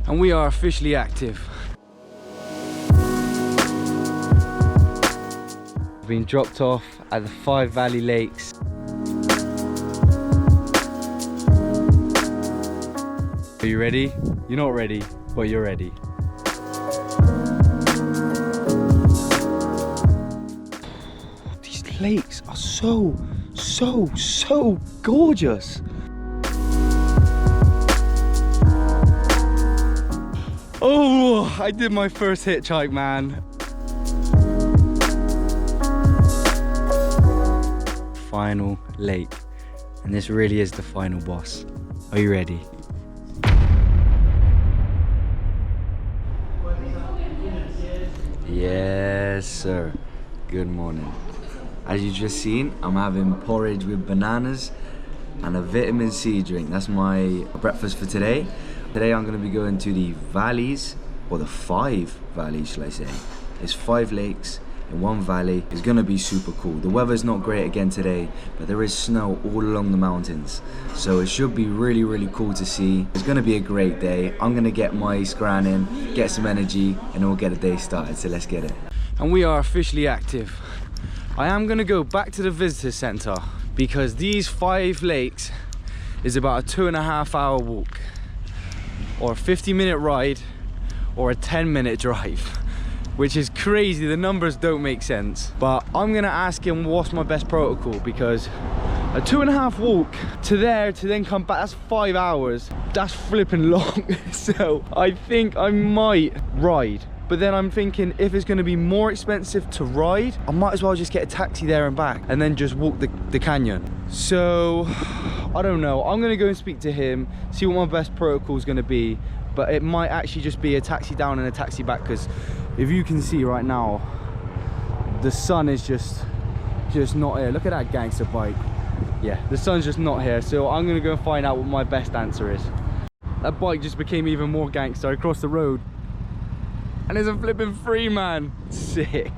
and we are officially active. We've been dropped off at the 5 Valley Lakes. Are you ready? You're not ready, but you're ready. These lakes are so gorgeous. Oh, I did my first hitchhike, man. Final lake, and this really is the final boss. Are you ready? Yes, sir. Good morning. As you just seen, I'm having porridge with bananas and a vitamin C drink. That's my breakfast for today. Today I'm going to be going to the valleys, or the 5 valleys, shall I say. It's 5 lakes in one valley. It's going to be super cool. The weather's not great again today, but there is snow all along the mountains, so it should be really cool to see. It's going to be a great day. I'm going to get my scran in, get some energy, and then we'll get the day started, so let's get it. And we are officially active. I am going to go back to the visitor center because these 5 lakes is about a 2.5 hour walk, or a 50-minute ride, or a 10-minute drive, which is crazy. The numbers don't make sense, but I'm gonna ask him what's my best protocol, because a 2.5 walk to there to then come back, that's 5 hours. That's flipping long. So I think I might ride, but then I'm thinking if it's gonna be more expensive to ride, I might as well just get a taxi there and back and then just walk the canyon. So I don't know. I'm gonna go and speak to him, see what my best protocol is gonna be, but it might actually just be a taxi down and a taxi back, because if you can see right now, the sun is just not here. Look at that gangster bike. Yeah, the sun's just not here. So I'm gonna go and find out what my best answer is. That bike just became even more gangster. I crossed the road and there's a flipping free man. Sick.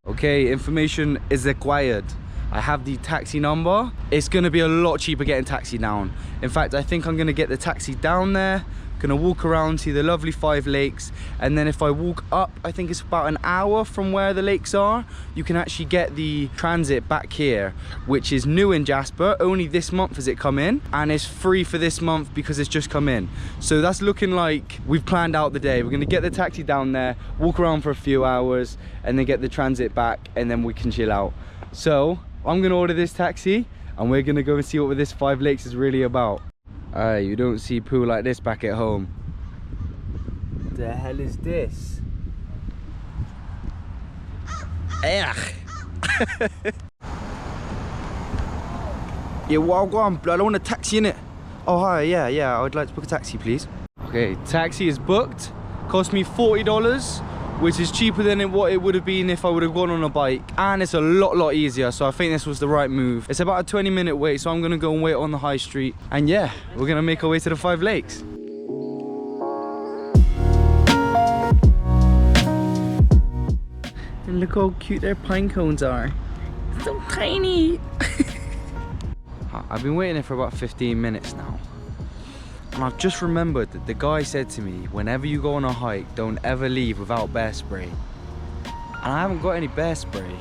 Okay, information is acquired. I have the taxi number. It's gonna be a lot cheaper getting taxi down. In fact, I think I'm gonna get the taxi down there, gonna walk around, see the lovely 5 lakes, and then if I walk up, I think it's about an hour from where the lakes are, you can actually get the transit back here, which is new in Jasper. Only this month has it come in, and it's free for this month because it's just come in. So that's looking like we've planned out the day. We're gonna get the taxi down there, walk around for a few hours, and then get the transit back, and then we can chill out. So I'm gonna order this taxi, and we're gonna go and see what this 5 lakes is really about. You don't see poo like this back at home. What the hell is this? Ugh. Yeah, well, go on, blood. I want a taxi in it. Oh, hi, yeah, I would like to book a taxi, please. Okay, taxi is booked. Cost me $40, which is cheaper than what it would have been if I would have gone on a bike, and it's a lot easier, so I think this was the right move. It's about a 20-minute wait, so I'm gonna go and wait on the high street, and yeah, we're gonna make our way to the 5 lakes. And look how cute their pine cones are. So tiny. I've been waiting here for about 15 minutes now. And I've just remembered that the guy said to me, whenever you go on a hike, don't ever leave without bear spray. And I haven't got any bear spray.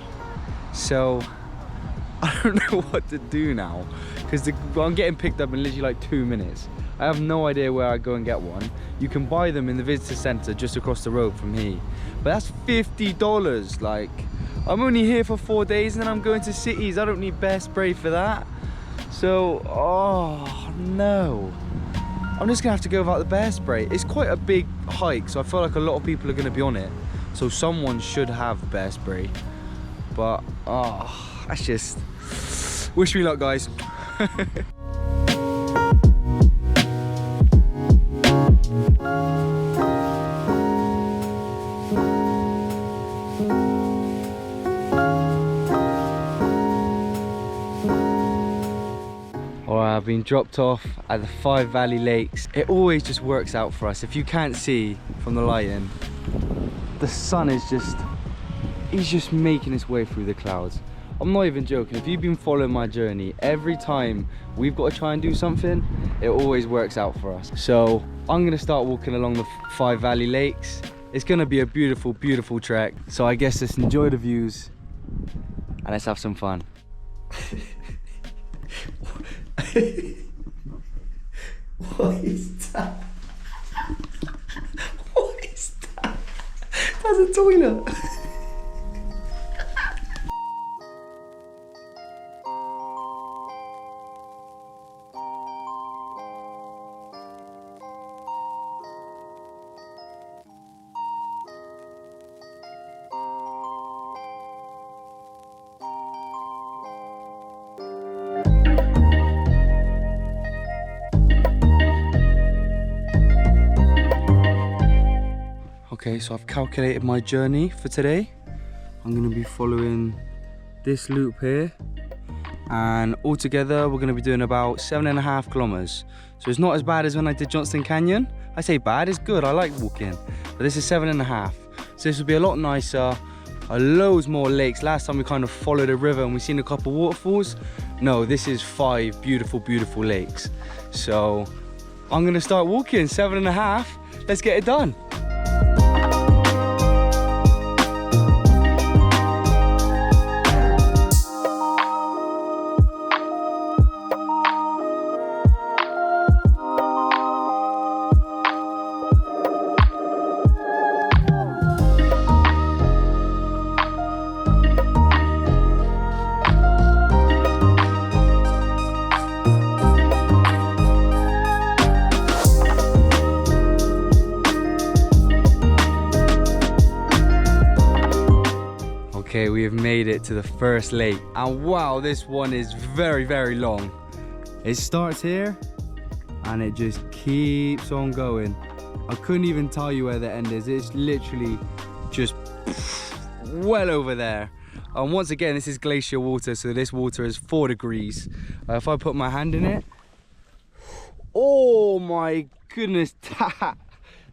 So I don't know what to do now, because I'm getting picked up in literally like 2 minutes. I have no idea where I go and get one. You can buy them in the visitor center just across the road from here. But that's $50. Like, I'm only here for 4 days and then I'm going to cities. I don't need bear spray for that. So, oh no. I'm just gonna have to go without the bear spray. It's quite a big hike, so I feel like a lot of people are gonna be on it. So someone should have bear spray. But, oh, that's just... Wish me luck, guys. I've been dropped off at the 5 Valley Lakes. It always just works out for us. If you can't see from the lighting, the sun is he's just making his way through the clouds. I'm not even joking. If you've been following my journey, every time we've got to try and do something, it always works out for us. So I'm gonna start walking along the 5 valley lakes. It's gonna be a beautiful, beautiful trek. So I guess let's enjoy the views and let's have some fun. What is that? What is that? That's a toilet. Okay, so I've calculated my journey for today. I'm gonna be following this loop here, and altogether we're gonna be doing about 7.5 kilometers. So it's not as bad as when I did Johnston Canyon. I say bad, it's good, I like walking, but this is 7.5. So this will be a lot nicer, loads more lakes. Last time we kind of followed a river and we've seen a couple waterfalls. No, this is 5 beautiful, beautiful lakes. So I'm gonna start walking, 7.5, let's get it done. Okay, we have made it to the first lake, and wow, this one is very, very long. It starts here and it just keeps on going. I couldn't even tell you where the end is. It's literally just well over there. And once again, this is glacier water, so this water is 4 degrees. If I put my hand in it, oh my goodness,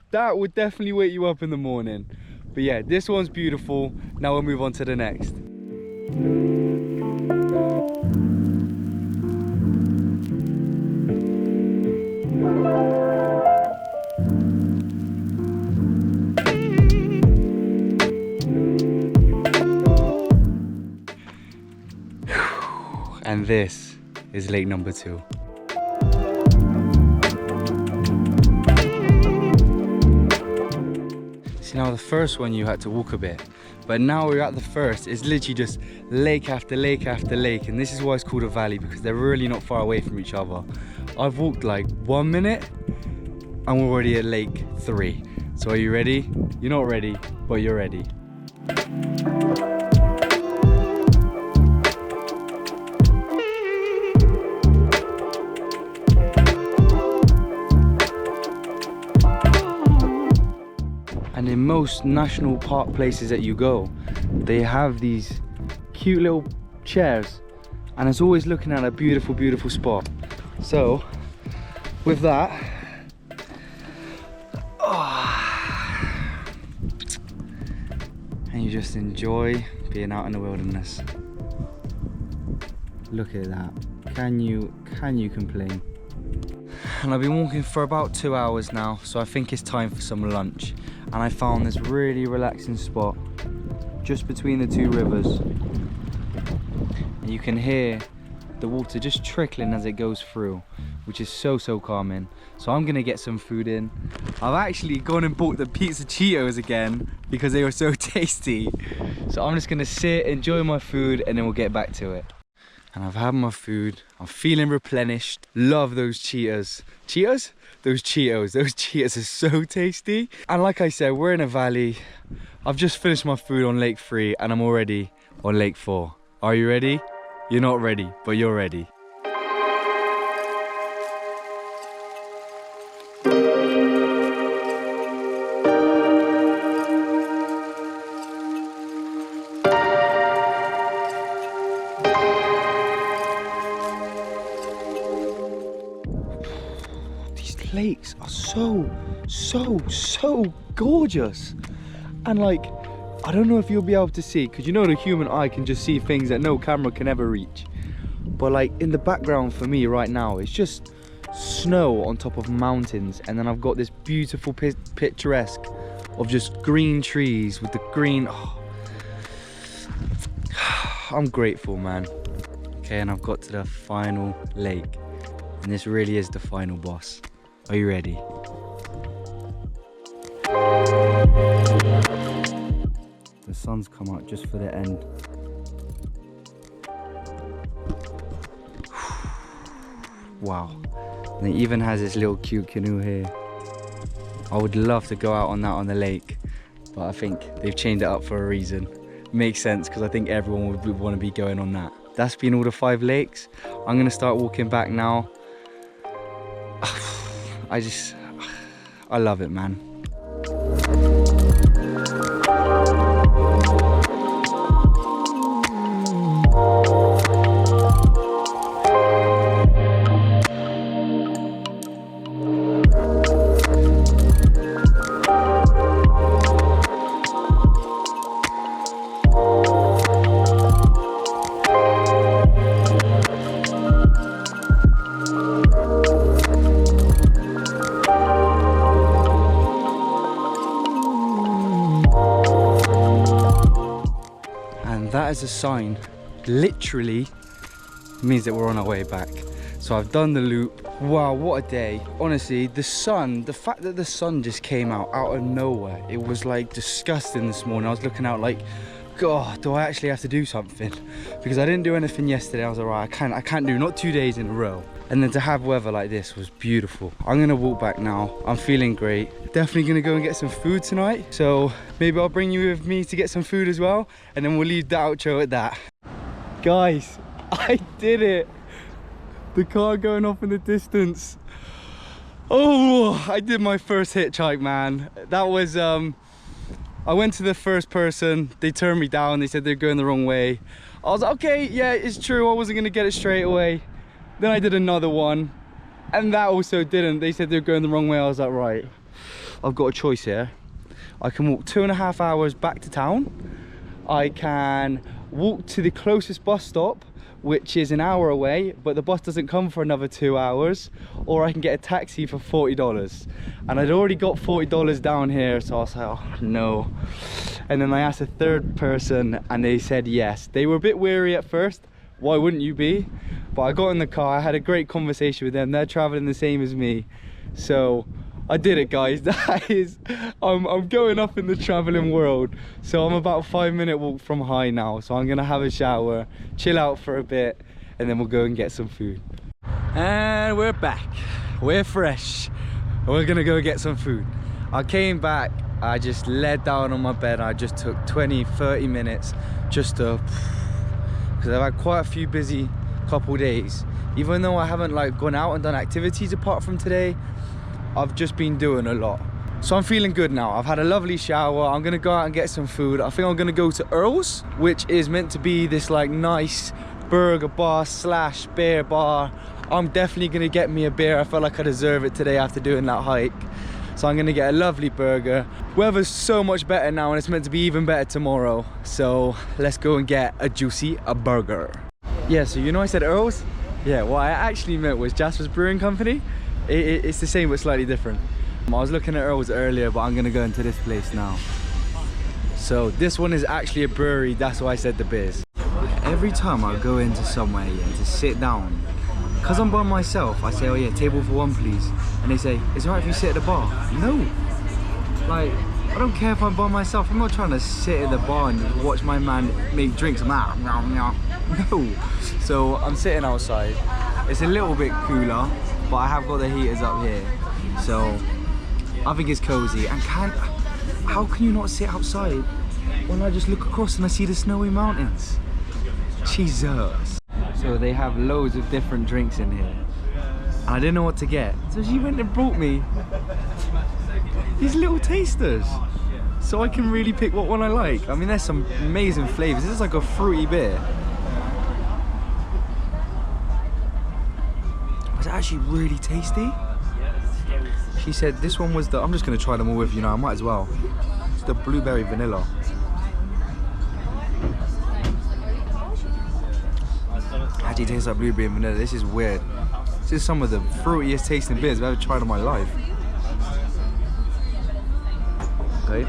that would definitely wake you up in the morning. But yeah, this one's beautiful. Now we'll move on to the next. And this is lake number 2. See, now the first one you had to walk a bit, but now we're at the first. It's literally just lake after lake after lake, and this is why it's called a valley, because they're really not far away from each other. I've walked like 1 minute and we're already at lake 3. So are you ready? You're not ready, but you're ready. And in most national park places that you go, they have these cute little chairs, and it's always looking at a beautiful, beautiful spot. So with that, and you just enjoy being out in the wilderness. Look at that. Can you complain? And I've been walking for about 2 hours now, so I think it's time for some lunch. And I found this really relaxing spot just between the 2 rivers. And you can hear the water just trickling as it goes through, which is so, so calming. So I'm gonna get some food in. I've actually gone and bought the pizza Cheetos again because they were so tasty. So I'm just gonna sit, enjoy my food, and then we'll get back to it. And I've had my food, I'm feeling replenished. Love those Cheetos. Cheetos? Those Cheetos are so tasty. And like I said, we're in a valley. I've just finished my food on lake 3 and I'm already on lake 4. Are you ready? You're not ready, but you're ready. Lakes are so gorgeous, and like, I don't know if you'll be able to see, because you know the human eye can just see things that no camera can ever reach, but like in the background for me right now, it's just snow on top of mountains, and then I've got this beautiful picturesque of just green trees with the green. Oh. I'm grateful, man. Okay, and I've got to the final lake, and this really is the final boss. Are you ready? The sun's come out just for the end. Wow. And it even has this little cute canoe here. I would love to go out on that on the lake, but I think they've chained it up for a reason. Makes sense, because I think everyone would want to be going on that. That's been all the 5 lakes. I'm gonna start walking back now. I love it, man. That is a sign, literally means that we're on our way back. So I've done the loop. Wow, what a day. Honestly, the fact that the sun just came out of nowhere, it was like disgusting this morning. I was looking out like, God, do I actually have to do something? Because I didn't do anything yesterday. I was like, right, I can't do, not 2 days in a row. And then to have weather like this was beautiful. I'm gonna walk back now. I'm feeling great. Definitely gonna go and get some food tonight. So maybe I'll bring you with me to get some food as well. And then we'll leave the outro at that. Guys, I did it. The car going off in the distance. Oh, I did my first hitchhike, man. That was, I went to the first person. They turned me down. They said they're going the wrong way. I was like, okay, yeah, it's true. I wasn't gonna get it straight away. Then I did another one, and that also didn't. They said they're going the wrong way. I was like, right, I've got a choice here. I can walk 2.5 hours back to town. I can walk to the closest bus stop, which is an hour away, but the bus doesn't come for another 2 hours, or I can get a taxi for $40. And I'd already got $40 down here, so I was like, oh no. And then I asked a third person, and they said yes. They were a bit weary at first. Why wouldn't you be? But I got in the car, I had a great conversation with them. They're traveling the same as me. So I did it, guys. That is, I'm going up in the traveling world. So I'm about a 5-minute walk from high now. So I'm gonna have a shower, chill out for a bit, and then we'll go and get some food. And we're back. We're fresh. We're gonna go get some food. I came back, I just laid down on my bed. I just took 20-30 minutes just to, because I've had quite a few busy couple days. Even though I haven't like gone out and done activities apart from today, I've just been doing a lot. So I'm feeling good now. I've had a lovely shower. I'm gonna go out and get some food. I think I'm gonna go to Earl's, which is meant to be this like nice burger bar / beer bar. I'm definitely gonna get me a beer. I felt like I deserve it today after doing that hike. So I'm gonna get a lovely burger. Weather's so much better now, and it's meant to be even better tomorrow. So let's go and get a juicy burger. Yeah, so you know I said Earl's? Yeah, what I actually meant was Jasper's Brewing Company. It's the same but slightly different. I was looking at Earl's earlier, but I'm gonna go into this place now. So this one is actually a brewery, that's why I said the beers. Every time I go into somewhere to sit down, because I'm by myself, I say, oh yeah, table for one please. And they say, it's alright if you sit at the bar. No. Like, I don't care if I'm by myself. I'm not trying to sit at the bar and just watch my man make drinks. I'm like, no. So I'm sitting outside. It's a little bit cooler, but I have got the heaters up here. So I think it's cozy. And how can you not sit outside when I just look across and I see the snowy mountains? Jesus. So they have loads of different drinks in here. And I didn't know what to get. So she went and brought me these little tasters, so I can really pick what one I like. I mean, there's some amazing flavors. This is like a fruity beer. It's actually really tasty. She said this one was the, I'm just gonna try them all with you now, I might as well. It's the blueberry vanilla. Actually tastes like blueberry and vanilla. This is weird. This is some of the fruitiest tasting beers I've ever tried in my life. Okay.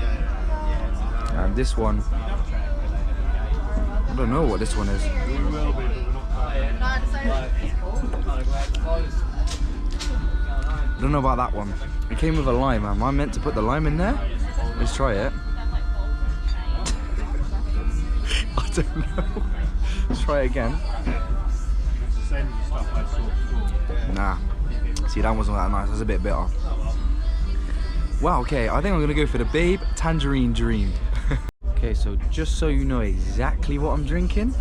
And this one, I don't know what this one is. I don't know about that one. It came with a lime. Am I meant to put the lime in there? Let's try it. I don't know. Let's try it again. Nah. See, that wasn't that nice. That's a bit bitter. Wow, okay. I think I'm gonna go for the Babe Tangerine Dream. Okay, so just so you know exactly what I'm drinking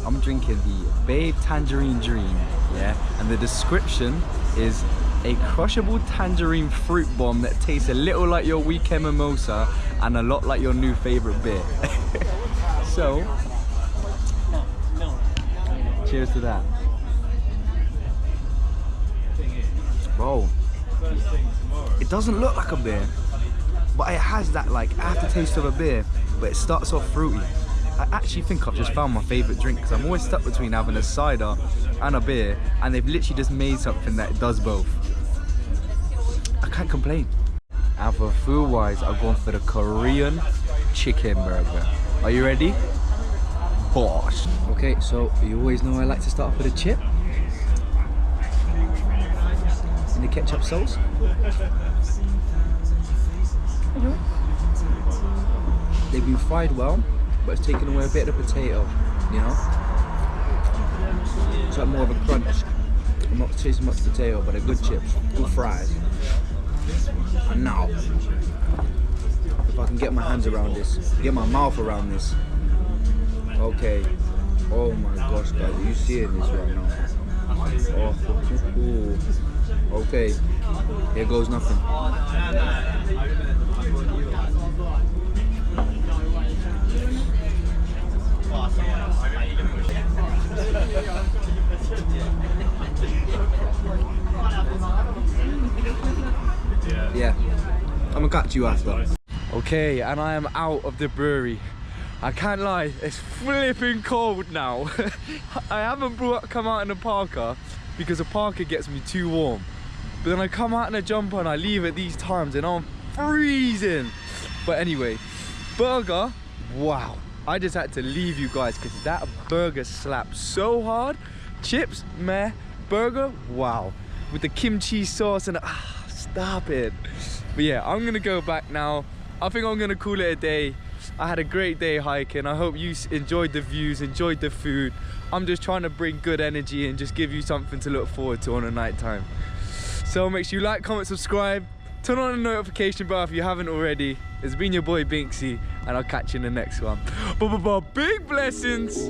the Babe Tangerine Dream, yeah? And the description is a crushable tangerine fruit bomb that tastes a little like your weekend mimosa and a lot like your new favorite beer. So, cheers to that. Bro, it doesn't look like a beer, but it has that like aftertaste of a beer, but it starts off fruity. I actually think I've just found my favourite drink because I'm always stuck between having a cider and a beer, and they've literally just made something that does both. I can't complain. And for food wise, I've gone for the Korean chicken burger. Are you ready? Bosh. Okay, so you always know I like to start off with a chip. In the ketchup sauce. They've been fried well, but it's taken away a bit of the potato, you know? It's like more of a crunch. I'm not tasting much potato, but they're good chips, good fries. And now, if I can get my hands around this, get my mouth around this. Okay. Oh my gosh, guys, are you seeing this right now? Oh, okay. Here goes nothing. Yeah, I'm gonna catch you after. Okay, and I am out of the brewery. I can't lie, it's flipping cold now. I haven't come out in a parka because a parka gets me too warm. But then I come out in a jumper and I leave at these times and I'm freezing. But anyway, burger, wow. I just had to leave you guys because that burger slaps so hard. Chips, meh. Burger, wow. With the kimchi sauce and stop it. But yeah, I'm gonna go back now. I think I'm gonna call it a day. I had a great day hiking. I hope you enjoyed the views, enjoyed the food. I'm just trying to bring good energy and just give you something to look forward to on a night time. So make sure you like, comment, subscribe. Turn on the notification bell if you haven't already. It's been your boy Binksy, and I'll catch you in the next one. Big blessings.